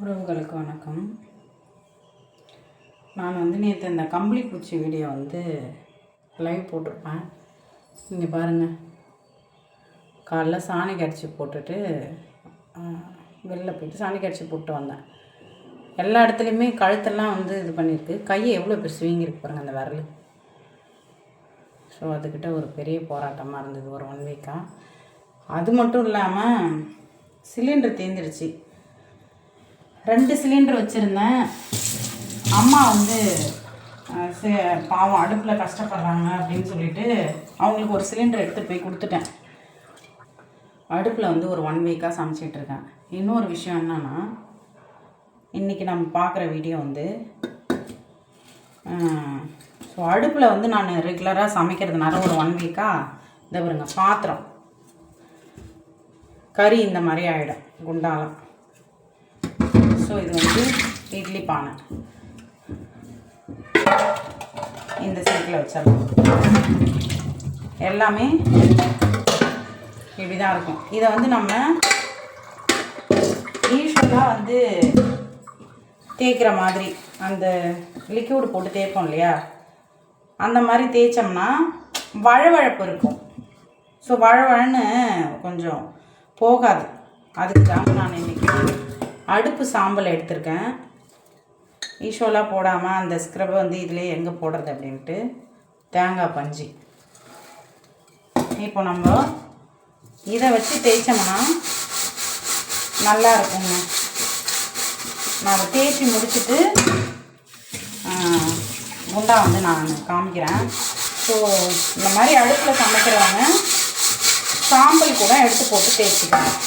உறவுகளுக்கு வணக்கம். நான் நேற்று இந்த கம்பளி பூச்சி வீடியோ லைவ் போட்டிருப்பேன். இங்கே பாருங்கள், காலைல சாணி கரைச்சி போட்டுட்டு வெளில போயிட்டு சாணி கரைச்சி போட்டு வந்தேன். எல்லா இடத்துலையுமே கழுத்தெல்லாம் இது பண்ணியிருக்கு. கையை எவ்வளோ பேர் ஸ்வீங்கிருக்கு பாருங்கள் அந்த விரல். ஸோ அதுக்கிட்ட ஒரு பெரிய போராட்டமாக இருந்தது ஒரு 1 வீக்காக. அது மட்டும் இல்லாமல் சிலிண்டர் தேர்ந்துடுச்சு. 2 சிலிண்டர் வச்சுருந்தேன். அம்மா பாவம் அடுப்பில் கஷ்டப்படுறாங்க அப்படின்னு சொல்லிட்டு அவங்களுக்கு ஒரு சிலிண்டர் எடுத்துகிட்டு போய் கொடுத்துட்டேன். அடுப்பில் ஒரு 1 வீக்காக சமைச்சிட்ருக்கேன். இன்னொரு விஷயம் என்னென்னா, இன்றைக்கி நம்ம பார்க்குற வீடியோ ஸோ அடுப்பில் நான் ரெகுலராக சமைக்கிறதுனால ஒரு 1 வீக்காக இந்த பாருங்க பாத்திரம் கறி இந்த மாதிரி ஆகிடும் குண்டாலம். ஸோ இது இட்லி பானை இந்த சிங்கில் வச்சிடலாம். எல்லாமே இப்படி தான் இருக்கும். இதை நம்ம யூஸ்வலாக தேய்க்கிற மாதிரி அந்த லிக்யூடு போட்டு தேய்ப்போம் இல்லையா, அந்த மாதிரி தேய்ச்சோம்னா வழவழப்பு இருக்கும். ஸோ வழவழன்னு கொஞ்சம் போகாது. அதுக்கு தான் நான் இன்றைக்கி அடுப்பு சாம்பல் எடுத்திருக்கேன். ஈஷோலாக போடாமல் அந்த ஸ்க்ரப்பை இதிலே எங்கே போடுறது அப்படின்ட்டு தேங்காய் பஞ்சு. இப்போ நம்ம இதை வச்சு தேய்ச்சோம்னா நல்லா இருக்குங்க. நான் தேய்ச்சி முடிச்சுட்டு குண்டா நான் காமிக்கிறேன். ஸோ இந்த மாதிரி அடுப்பில் சமைக்கிறவங்க சாம்பல் கூட எடுத்து போட்டு தேய்ச்சிக்கலாம்.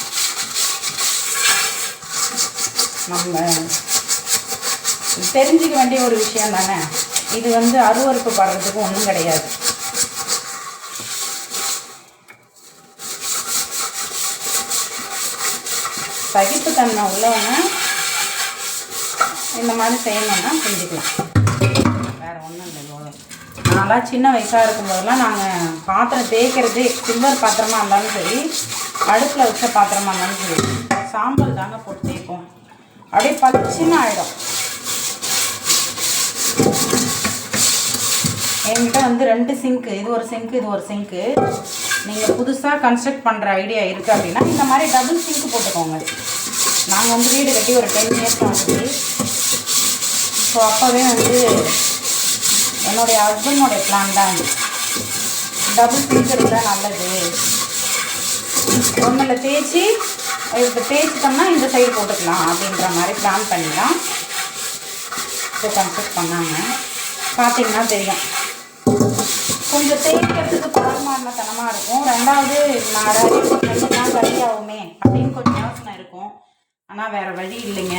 நம்ம தெரிஞ்சிக்க வேண்டிய ஒரு விஷயம் தானே இது. அருவறுப்பு படுறதுக்கு ஒன்றும் கிடையாது. சகிப்புத்தன்மை உள்ளவங்க இந்த மாதிரி செய்யணும்னா செஞ்சுக்கலாம். வேறு ஒன்றும் இல்லை. நான்லாம் சின்ன வயசாக இருக்கும்போதெல்லாம் நாங்கள் பாத்திரம் தேய்க்கிறதே சில்வர் பாத்திரமாக இருந்தாலும் சரி, அடுப்பில் வச்ச பாத்திரமாக இருந்தாலும் சரி, சாம்பல் தாங்க போட்டு தேய்ப்போம். அப்படியே பளிச்சுன்னு ஆகிடும். என்கிட்ட 2 சிங்க்கு, இது ஒரு சிங்க்கு, இது ஒரு சிங்க்கு. நீங்கள் புதுசாக கன்ஸ்ட்ரக்ட் பண்ணுற ஐடியா இருக்குது அப்படின்னா இந்த மாதிரி டபுள் சிங்க்கு போட்டுக்கோங்க. நாங்கள் வீடு கட்டி ஒரு 10 இயர்ஸ் ஆகுது. ஸோ அப்போவே என்னுடைய ஹஸ்பண்டோடைய பிளான் தான் டபுள் சிங்க் இருந்தால் நல்லது. ஒன்றில் தேய்ச்சி இப்போ தேய்ச்சிட்டோம்னா இந்த சைடு போட்டுக்கலாம் அப்படின்ற மாதிரி பிளான் பண்ணி தான் ஸோ கன்ஸ்ட்ரக்ட் பண்ணாங்க. பார்த்தீங்கன்னா தெரியும், கொஞ்சம் தேய்க்கிறதுக்கு பரமாரணத்தனமாக இருக்கும். 2வது நான் சரியாகுமே அப்படின்னு கொஞ்சம் யோசனை இருக்கும். ஆனால் வேறு வழி இல்லைங்க.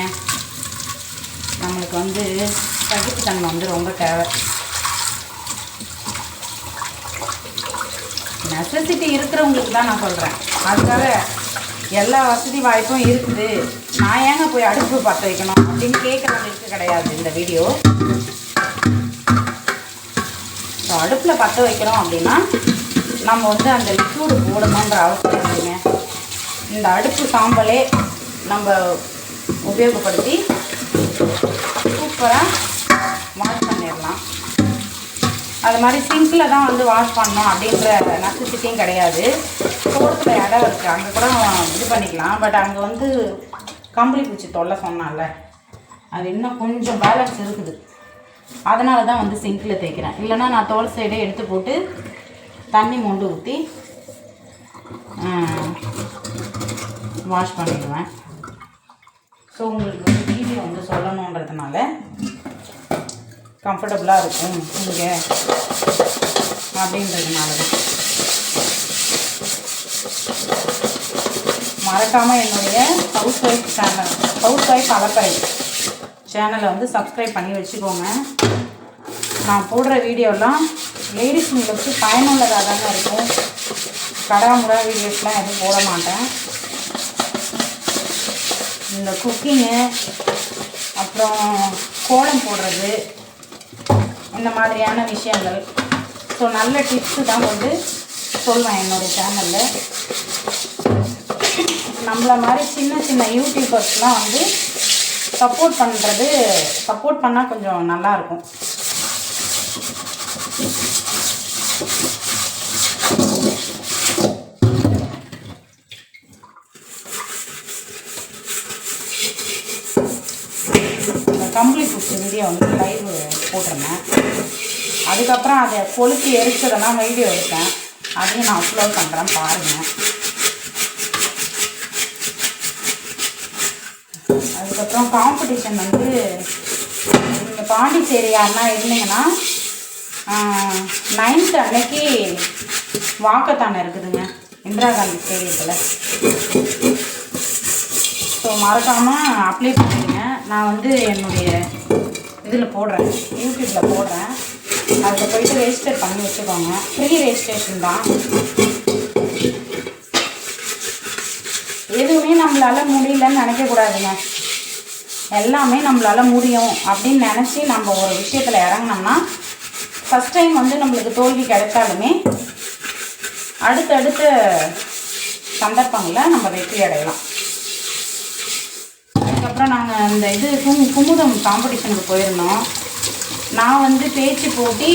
நம்மளுக்கு சகிப்புத்தன்மை ரொம்ப தேவை. நெசசிட்டி இருக்கிறவங்களுக்கு தான் நான் சொல்கிறேன். அதுக்காக எல்லா வசதி வாய்ப்பும் இருக்குது, நான் ஏங்க போய் அடுப்பு பற்ற வைக்கணும் அப்படின்னு கேட்குறவங்களுக்கு கிடையாது இந்த வீடியோ. ஸோ அடுப்பில் பற்ற வைக்கிறோம் அப்படின்னா நம்ம அந்த லிக்யூடு போடணுன்ற அவசியம் இல்லைங்க. இந்த அடுப்பு சாம்பலே நம்ம உபயோகப்படுத்தி சூப்பராக வாஷ் பண்ணிடலாம். அது மாதிரி சிங்கில் தான் வாஷ் பண்ணணும் அப்படின்ற நெசசிட்டியும் கிடையாது. தோட்டத்தில் இடம் இருக்குது, அங்கே கூட இது பண்ணிக்கலாம். பட் அங்கே கம்பளி பூச்சி தொல்லை சொன்னால அது இன்னும் கொஞ்சம் பேலன்ஸ் இருக்குது. அதனால தான் சிங்கில் தேய்க்கிறேன். இல்லைனா நான் தோல் சைடே எடுத்து போட்டு தண்ணி மொண்டு ஊற்றி வாஷ் பண்ணிடுவேன். ஸோ உங்களுக்கு வீடியோ சொல்லணுன்றதுனால கம்ஃபர்டபுளாக இருக்கும் இங்கே அப்படின்றதுனால தான். மறக்காமல் என்னுடைய ஹவுஸ் ஒய்ஃப் அலப்பறை சேனலை சப்ஸ்கிரைப் பண்ணி வச்சுக்கோங்க. நான் போடுற வீடியோலாம் லேடிஸுங்களுக்கு பயனுள்ளதாக தாங்க இருக்கும். கடாமுடா வீடியோஸ்லாம் எதுவும் போட மாட்டேன். இந்த குக்கிங்கு, அப்புறம் கோலம் போடுறது, இந்த மாதிரியான விஷயங்கள், ஸோ நல்ல டிப்ஸு தான் சொல்வேன் என்னுடைய சேனலில். நம்மள மாதிரி சின்ன சின்ன யூடியூபர்ஸ்லாம் சப்போர்ட் பண்ணால் கொஞ்சம் நல்லாயிருக்கும். இந்த கம்பளி பூச்சி வீடியோ வந்து லைவ் போட்டிருந்தேன். அதுக்கப்புறம் அதை கொளுத்தி எரிச்சதெல்லாம் வீடியோ எடுத்தேன். அதையும் நான் அப்லோட் பண்ணுறேன், பாருங்கள். அதுக்கப்புறம் காம்படிஷன் வந்து நீங்கள் பாண்டிச்சேரி யாருன்னா இருந்தீங்கன்னா 9th அன்னைக்கு வாக்கத்தானே இருக்குதுங்க இந்திரா காந்தி ஸ்டேடியத்தில். ஸோ மறக்காமல் அப்ளை பண்ணிடுங்க. நான் வந்து என்னுடைய இதில் போடுறேன், யூடியூப்பில் போடுறேன். அதில் போய்ட்டு ரெஜிஸ்டர் பண்ணி வச்சுக்கோங்க. ஃப்ரீ ரெஜிஸ்ட்ரேஷன் தான். எதுவுமே நம்மளால் முடியலன்னு நினைக்கக்கூடாதுங்க. எல்லாமே நம்மளால் முடியும் அப்படின்னு நினச்சி நம்ம ஒரு விஷயத்தில் இறங்கினோம்னா ஃபஸ்ட் டைம் வந்து நம்மளுக்கு தோல்வி கிடைச்சாலுமே அடுத்தடுத்த சந்தர்ப்பங்களில் நம்ம வெற்றி அடையலாம். அதுக்கப்புறம் நாங்கள் இந்த குமுதம் காம்படிஷனுக்கு போயிருந்தோம். நான் வந்து பேச்சு போட்டி,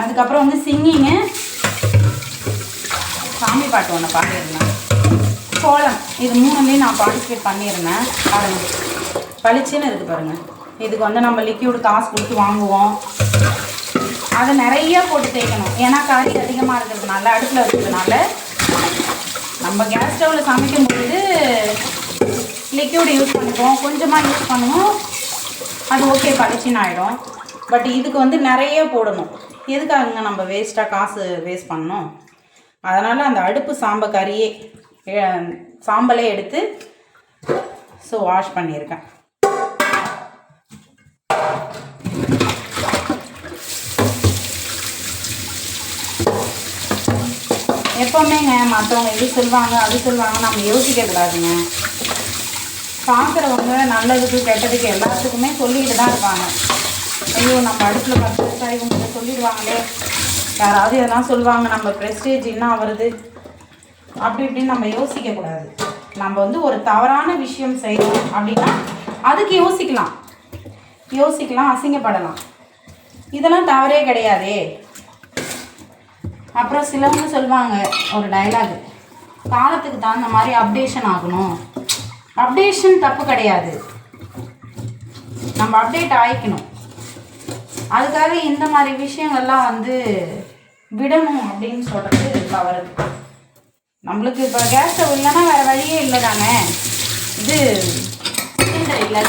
அதுக்கப்புறம் வந்து சிங்கிங்கு, சாமி பாட்டு ஒன்று பாடியிருந்தேன், கோலம். இது 3லேயும் நான் பார்ட்டிசிபேட் பண்ணியிருந்தேன். பாருங்கள், பளிச்சுன்னு இருக்குது பாருங்கள். இதுக்கு வந்து நம்ம லிக்யூடு காசு கொடுத்து வாங்குவோம். அதை நிறைய போட்டு தேய்க்கணும். ஏன்னா கறி அதிகமாக இருக்கிறதுனால, அடுப்பில் இருக்கிறதுனால நம்ம கேஸ் ஸ்டவ்வில் சமைக்கும்போது லிக்யூடு யூஸ் பண்ணிக்குவோம், கொஞ்சமாக யூஸ் பண்ணுவோம், அது ஓகே பளிச்சுன்னு ஆகிடும். பட் இதுக்கு வந்து நிறைய போடணும். எதுக்காகங்க நம்ம வேஸ்ட்டாக காசு வேஸ்ட் பண்ணணும்? அதனால் அந்த அடுப்பு சாம்பலே எடுத்து வாஷ் பண்ணியிருக்கேன். எப்போவுமேங்க மற்றவங்க இது சொல்லுவாங்க அது சொல்லுவாங்க நம்ம யோசிக்கக்கூடாதுங்க. பார்க்குறவங்க நல்லதுக்கு கெட்டதுக்கு எல்லாத்துக்குமே சொல்லிக்கிட்டு தான் இருப்பாங்க. ஐயோ நம்ம அடுப்பில் பத்து இவங்க சொல்லிடுவாங்களே, யாராவது எதனா சொல்லுவாங்க, நம்ம ப்ரெஸ்டேஜ் என்ன வருது அப்படி இப்படின்னு நம்ம யோசிக்கக்கூடாது. நம்ம வந்து ஒரு தவறான விஷயம் செய்யணும் அப்படின்னா அதுக்கு யோசிக்கலாம், அசிங்கப்படலாம். இதெல்லாம் தவறே கிடையாதே. அப்புறம் சிலவங்க சொல்லுவாங்க ஒரு டைலாக், காலத்துக்கு தகுந்த மாதிரி அப்டேஷன் ஆகணும். அப்டேஷன் தப்பு கிடையாது, நம்ம அப்டேட் ஆகிக்கணும். அதுக்காக இந்த மாதிரி விஷயங்கள்லாம் வந்து விடணும் அப்படின்னு சொல்கிறது தவறு. நம்மளுக்கு இப்போ கேஸ் ஸ்டவ் இல்லைன்னா வேறு வழியே இல்லை தானே, இது சிலிண்டர் இல்லை.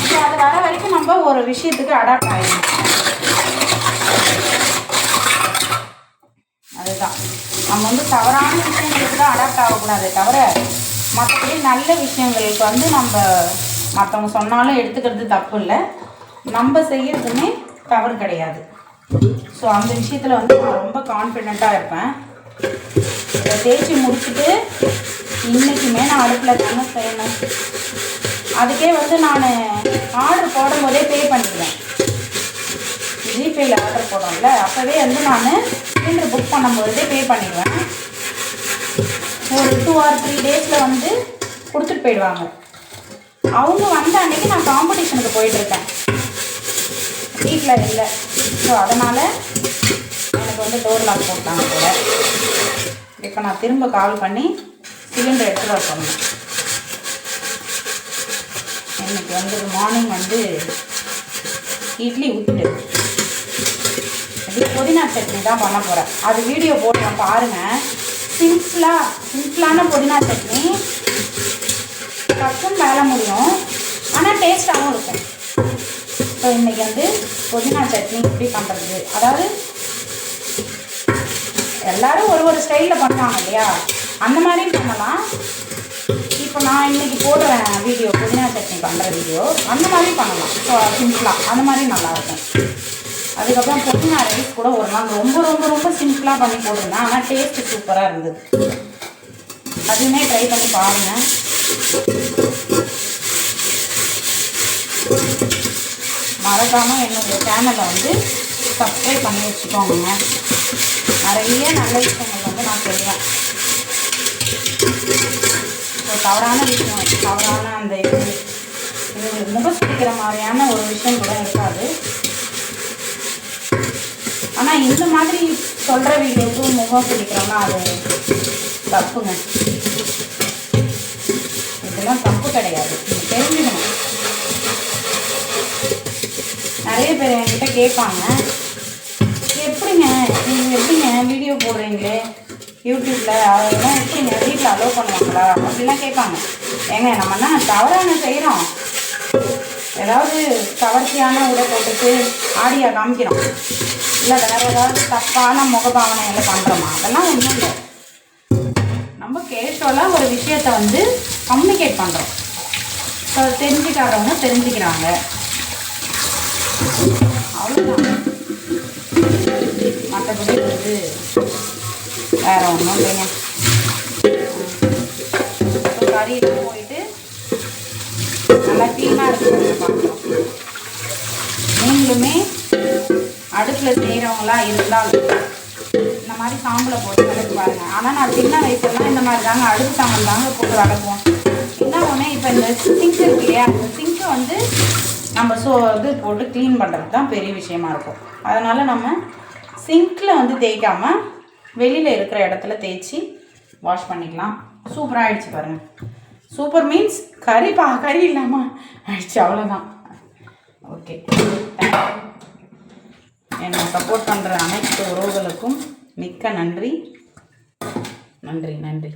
ஸோ அது வர வரைக்கும் நம்ம ஒரு விஷயத்துக்கு அடாப்ட் ஆகிடும். அதுதான் நம்ம வந்து தவறான விஷயங்களுக்கு தான் அடாப்ட் ஆகக்கூடாது தவிர, மற்றபடி நல்ல விஷயங்களுக்கு வந்து நம்ம மற்றவங்க சொன்னாலும் எடுத்துக்கிறது தப்பு இல்லை, நம்ம செய்யறதுமே தவறு கிடையாது. ஸோ அந்த விஷயத்தில் வந்து நான் ரொம்ப கான்ஃபிடெண்ட்டாக இருப்பேன். இதை தேய்ச்சி முடிச்சுட்டு இன்றைக்குமே நான் அடுப்பில் தானே செய்யணும். அதுக்கே வந்து நான் ஆர்டர் போடும்போதே பே பண்ணிடுவேன். ஜிபேயில் ஆர்டர் போடுறோம்ல, அப்போவே வந்து நான் சிலிண்டர் புக் பண்ணும்போதே பே பண்ணிடுவேன். ஒரு 2 or 3 டேஸில் வந்து கொடுத்துட்டு போயிடுவாங்க. அவங்க வந்த அன்றைக்கி நான் காம்படிஷனுக்கு போயிட்டுருக்கேன், வீட்டில் இல்லை. ஸோ அதனால் எனக்கு வந்து டோர் லாக் போட்டாங்க கூட. இப்போ நான் திரும்ப கால் பண்ணி சிலிண்டர் எடுத்துகிட்டு வர சொன்னேன். இன்றைக்கி வந்து மார்னிங் வந்து இட்லி ஊற்றிட்டு புதினா சட்னி தான் பண்ண போகிறேன். அது வீடியோ போடுறேன் பாருங்கள். சிம்பிளான புதினா சட்னி, டக்குன்னு வேலை முடியும், ஆனால் டேஸ்ட்டாகவும் இருக்கும். ஸோ இன்றைக்கி வந்து புதினா சட்னி எப்படி பண்ணுறது, அதாவது எல்லோரும் ஒரு ஸ்டைலில் பண்ணுவாங்க இல்லையா, அந்த மாதிரியும் பண்ணலாம். இப்போ நான் இன்றைக்கி போடுறேன் வீடியோ, புதினா சட்னி பண்ணுற வீடியோ, அந்த மாதிரி பண்ணலாம். ஸோ சிம்பிளாக அந்த மாதிரி நல்லாயிருக்கும். அதுக்கப்புறம் புதினா ரைஸ் கூட ஒரு நாள் ரொம்ப ரொம்ப ரொம்ப சிம்பிளாக பண்ணி போட்டிருந்தேன், ஆனால் டேஸ்ட்டு சூப்பராக இருந்தது. அதுவுமே ட்ரை பண்ணி பாருங்கள். மறக்காமல் என்னுடைய சேனலை வந்து சப்ஸ்கிரைப் பண்ணி வச்சுக்கோங்க. நிறைய நல்ல விஷயங்கள் வந்து நான் சொல்லுவேன். ஒரு தவறான விஷயம், தவறான அந்த இது முகஸ்திக்கிற மாதிரியான ஒரு விஷயம் கூட இருக்காது. ஆனால் இந்த மாதிரி சொல்கிற வீடியோக்கு முகம் பிடிக்கிறோம்னா அது தப்புங்க. இதெல்லாம் தப்பு கிடையாது, நீங்கள் தெரிஞ்சுக்கணும். நிறைய பேர் என்கிட்ட கேட்பாங்க, எப்படிங்க நீங்கள் எப்படிங்க வீடியோ போடுறீங்களே யூடியூப்பில், அதெல்லாம் எப்படிங்க வீட்டில் அலோவ் பண்ணுவாங்களா அப்படிலாம் கேட்பாங்க. ஏங்க நம்ம என்ன தவறான செய்கிறோம்? ஏதாவது கவர்ச்சியான உடை போட்டுட்டு ஆடியா காமிக்கிறோம், இல்லை வேறு ஏதாவது தப்பான முகபாவனைகளை பண்ணுறோமா? அதெல்லாம் ஒன்றும் இல்லை. நம்ம கேஷுவலாக ஒரு விஷயத்தை வந்து கம்யூனிகேட் பண்ணுறோம். ஸோ தெரிஞ்சுக்காதவங்க தெரிஞ்சுக்கிறாங்க, அவ்வளோதான். மற்றபடி வந்து வேறு ஒன்றும் இல்லைங்க. கறியெல்லாம் போயிட்டு நல்லா க்ளீனாக இருக்குதுங்க பார்க்குறோம். நீங்களுமே அடுப்பில் செய்கிறவங்களா இருந்தால் இந்த மாதிரி சாம்பலை போட்டு விளக்கு பாருங்கள். ஆனால் நான் சின்ன வயசுலாம் இந்த மாதிரி தாங்க அடுப்பு சாம்பல் தாங்க போட்டு விளக்குவோம். என்ன ஒன்று, இப்போ இந்த சிங்க் இருக்கு இல்லையா, அந்த சிங்க்கை வந்து நம்ம இது போட்டு க்ளீன் பண்ணுறது தான் பெரிய விஷயமா இருக்கும். அதனால் நம்ம சிங்க்கில் வந்து தேய்க்காமல் வெளியில் இருக்கிற இடத்துல தேய்ச்சி வாஷ் பண்ணிக்கலாம். சூப்பராக ஆகிடுச்சு பாருங்கள். சூப்பர் மீன்ஸ் கறி இல்லாமல் ஆயிடுச்சு, அவ்வளோதான். ஓகே, என்னை சப்போர்ட் பண்ணுற அனைத்து உறவுகளுக்கும் மிக்க நன்றி. நன்றி.